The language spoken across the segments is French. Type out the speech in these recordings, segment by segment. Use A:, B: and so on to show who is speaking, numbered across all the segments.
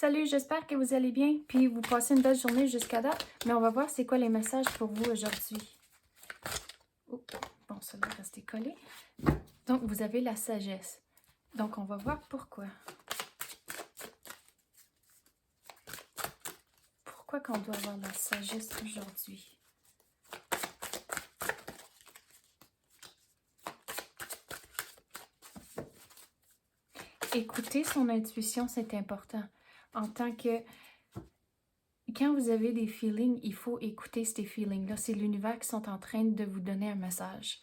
A: Salut, j'espère que vous allez bien, puis vous passez une belle journée jusqu'à date, mais on va voir c'est quoi les messages pour vous aujourd'hui. Oh, bon, ça va rester collé. Donc, vous avez la sagesse. Donc, on va voir pourquoi. Pourquoi qu'on doit avoir la sagesse aujourd'hui? Écouter son intuition, c'est important. En tant que... Quand vous avez des feelings, il faut écouter ces feelings-là. C'est l'univers qui sont en train de vous donner un message.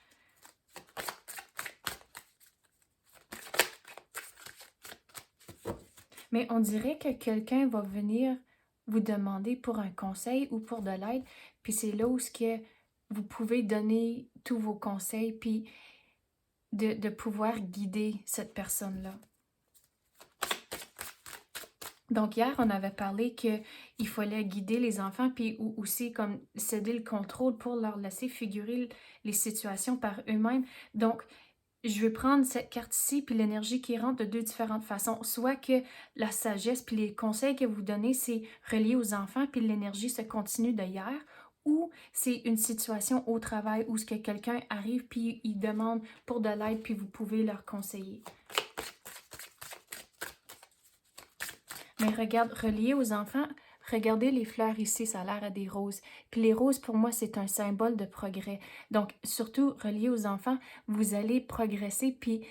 A: Mais on dirait que quelqu'un va venir vous demander pour un conseil ou pour de l'aide, puis c'est là où ce que vous pouvez donner tous vos conseils, puis de pouvoir guider cette personne-là. Donc hier, on avait parlé qu'il fallait guider les enfants, puis aussi comme céder le contrôle pour leur laisser figurer les situations par eux-mêmes. Donc, je vais prendre cette carte-ci, puis l'énergie qui rentre de deux différentes façons. Soit que la sagesse, puis les conseils que vous donnez, c'est relié aux enfants, puis l'énergie se continue de hier, ou c'est une situation au travail où ce que quelqu'un arrive, puis il demande pour de l'aide, puis vous pouvez leur conseiller. Mais regarde, relié aux enfants, regardez les fleurs ici, ça a l'air à des roses. Puis les roses, pour moi, c'est un symbole de progrès. Donc, surtout relié aux enfants, vous allez progresser, puis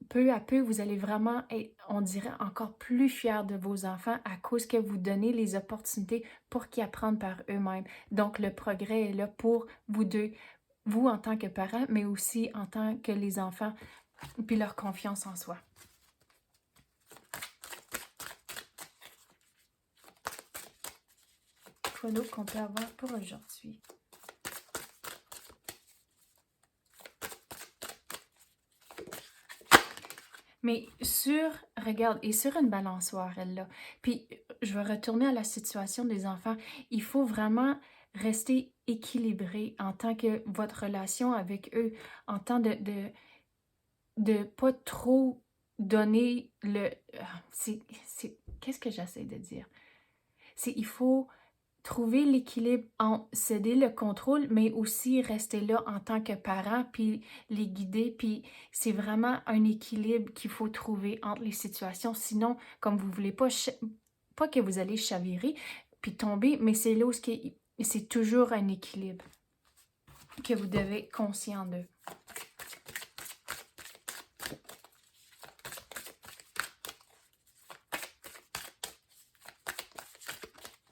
A: peu à peu, vous allez vraiment être, on dirait, encore plus fiers de vos enfants à cause que vous donnez les opportunités pour qu'ils apprennent par eux-mêmes. Donc, le progrès est là pour vous deux, vous en tant que parents, mais aussi en tant que les enfants, puis leur confiance en soi. Quoi d'autre qu'on peut avoir pour aujourd'hui? Mais regarde, et sur une balançoire, elle là. Puis, je vais retourner à la situation des enfants. Il faut vraiment rester équilibré en tant que votre relation avec eux, en tant de pas trop donner le... Qu'est-ce que j'essaie de dire? Il faut trouver l'équilibre en céder le contrôle, mais aussi rester là en tant que parent, puis les guider, puis c'est vraiment un équilibre qu'il faut trouver entre les situations. Sinon, comme vous voulez pas que vous allez chavirer, puis tomber, mais c'est là où c'est toujours un équilibre que vous devez être conscient de.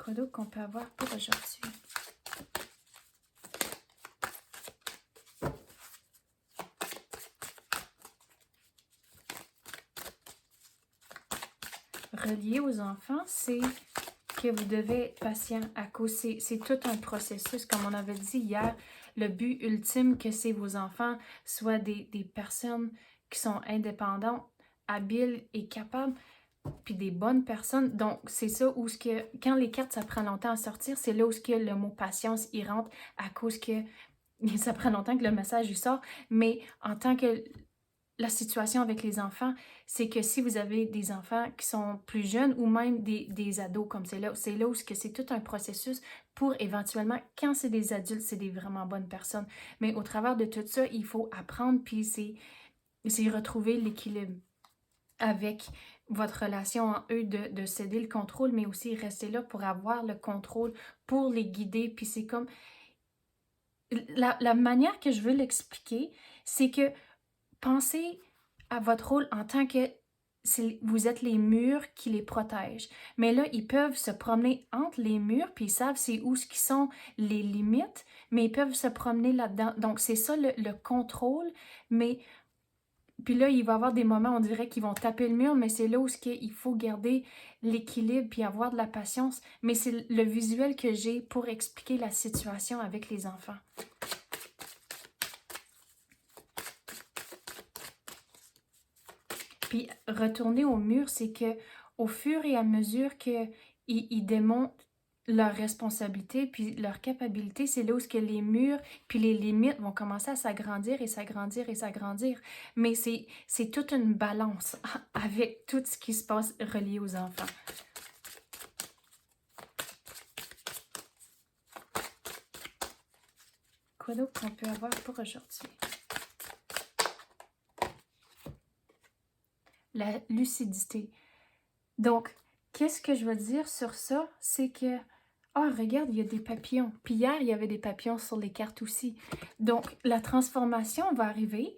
A: Quoi d'autre qu'on peut avoir pour aujourd'hui? Relié aux enfants, c'est que vous devez être patient à cause, c'est tout un processus. Comme on avait dit hier, le but ultime que c'est vos enfants soient des personnes qui sont indépendantes, habiles et capables, puis des bonnes personnes. Donc, c'est ça où quand les cartes, ça prend longtemps à sortir, c'est là où le mot patience, il rentre à cause que ça prend longtemps que le message il sort. Mais en tant que la situation avec les enfants, c'est que si vous avez des enfants qui sont plus jeunes ou même des ados comme c'est là où c'est tout un processus pour éventuellement, quand c'est des adultes, c'est des vraiment bonnes personnes. Mais au travers de tout ça, il faut apprendre, puis c'est retrouver l'équilibre avec votre relation en eux, de céder le contrôle, mais aussi rester là pour avoir le contrôle, pour les guider. Puis c'est comme... La manière que je veux l'expliquer, c'est que pensez à votre rôle en tant que vous êtes les murs qui les protègent. Mais là, ils peuvent se promener entre les murs, puis ils savent c'est où ce qui sont les limites, mais ils peuvent se promener là-dedans. Donc, c'est ça le contrôle, mais... Puis là, il va y avoir des moments, on dirait qu'ils vont taper le mur, mais c'est là où il faut garder l'équilibre puis avoir de la patience. Mais c'est le visuel que j'ai pour expliquer la situation avec les enfants. Puis retourner au mur, c'est que au fur et à mesure qu'ils démontrent leur responsabilité puis leur capacité, c'est là où les murs puis les limites vont commencer à s'agrandir et s'agrandir et s'agrandir. Mais c'est toute une balance avec tout ce qui se passe relié aux enfants. Quoi d'autre qu'on peut avoir pour aujourd'hui? La lucidité. Donc, qu'est-ce que je veux dire sur ça? C'est que, ah, regarde, il y a des papillons. Puis hier, il y avait des papillons sur les cartes aussi. Donc, la transformation va arriver,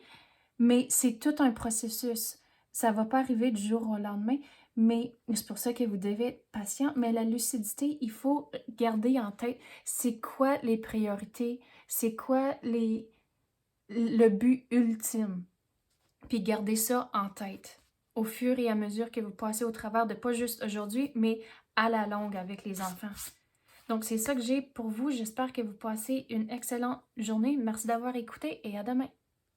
A: mais c'est tout un processus. Ça ne va pas arriver du jour au lendemain, mais c'est pour ça que vous devez être patient. Mais la lucidité, il faut garder en tête, c'est quoi les priorités, c'est quoi le but ultime. Puis gardez ça en tête au fur et à mesure que vous passez au travers de pas juste aujourd'hui, mais à la longue avec les enfants. Donc, c'est ça que j'ai pour vous. J'espère que vous passez une excellente journée. Merci d'avoir écouté et à demain.